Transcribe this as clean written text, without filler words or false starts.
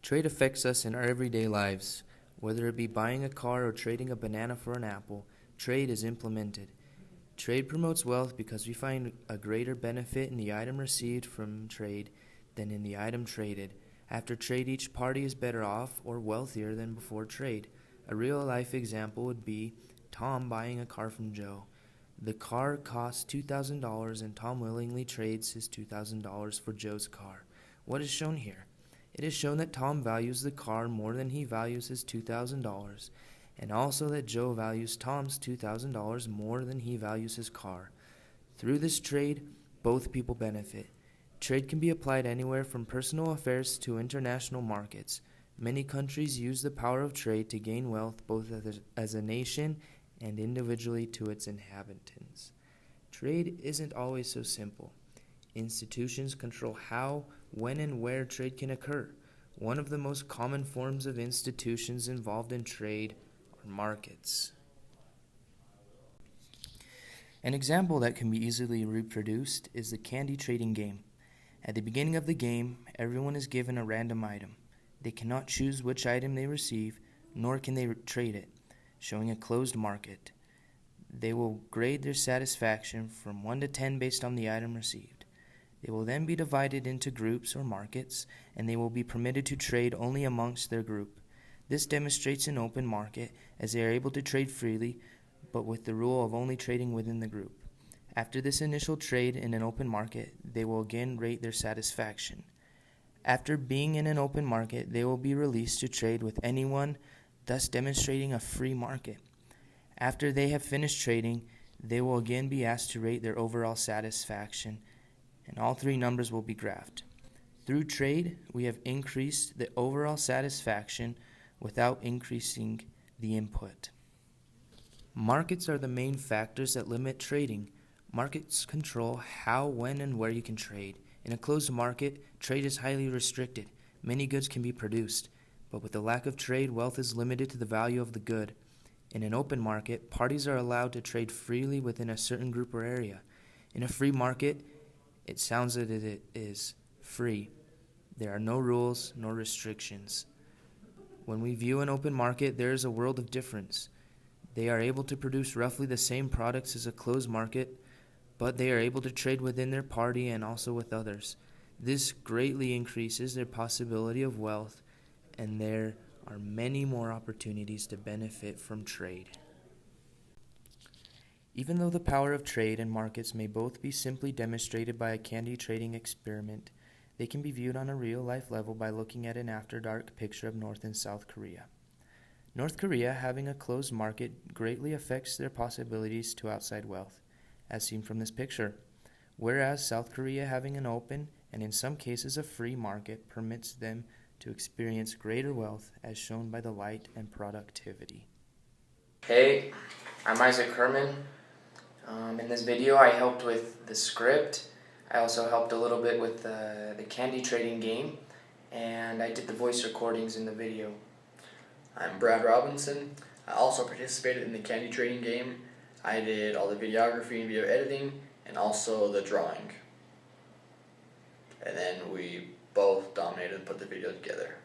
Trade affects us in our everyday lives. Whether it be buying a car or trading a banana for an apple, trade is implemented. Trade promotes wealth because we find a greater benefit in the item received from trade than in the item traded. After trade, each party is better off or wealthier than before trade. A real-life example would be Tom buying a car from Joe. The car costs $2,000 and Tom willingly trades his $2,000 for Joe's car. What is shown here? It is shown that Tom values the car more than he values his $2,000, and also that Joe values Tom's $2,000 more than he values his car. Through this trade, both people benefit. Trade can be applied anywhere from personal affairs to international markets. Many countries use the power of trade to gain wealth both as a nation and individually to its inhabitants. Trade isn't always so simple. Institutions control how, when, and where trade can occur. One of the most common forms of institutions involved in trade are markets. An example that can be easily reproduced is the candy trading game. At the beginning of the game, everyone is given a random item. They cannot choose which item they receive, nor can they trade it, showing a closed market. They will grade their satisfaction from 1 to 10 based on the item received. They will then be divided into groups or markets, and they will be permitted to trade only amongst their group. This demonstrates an open market, as they are able to trade freely, but with the rule of only trading within the group. After this initial trade in an open market, they will again rate their satisfaction. After being in an open market, they will be released to trade with anyone, thus demonstrating a free market. After they have finished trading, they will again be asked to rate their overall satisfaction, and all three numbers will be graphed. Through trade, we have increased the overall satisfaction without increasing the input. Markets are the main factors that limit trading. Markets control how, when, and where you can trade. In a closed market, trade is highly restricted. Many goods can be produced, but with the lack of trade, wealth is limited to the value of the good. In an open market, parties are allowed to trade freely within a certain group or area. In a free market, it sounds that it is free. There are no rules, no restrictions. When we view an open market, there is a world of difference. They are able to produce roughly the same products as a closed market, but they are able to trade within their party and also with others. This greatly increases their possibility of wealth, and there are many more opportunities to benefit from trade. Even though the power of trade and markets may both be simply demonstrated by a candy trading experiment, they can be viewed on a real-life level by looking at an after-dark picture of North and South Korea. North Korea, having a closed market, greatly affects their possibilities to outside wealth, as seen from this picture, whereas South Korea, having an open and in some cases a free market, permits them to experience greater wealth, as shown by the light and productivity. Hey, I'm Isaac Herman. In this video I helped with the script. I also helped a little bit with the candy trading game, and I did the voice recordings in the video. I'm Brad Robinson. I also participated in the candy trading game. I did all the videography and video editing and also the drawing. And then we both dominated and put the video together.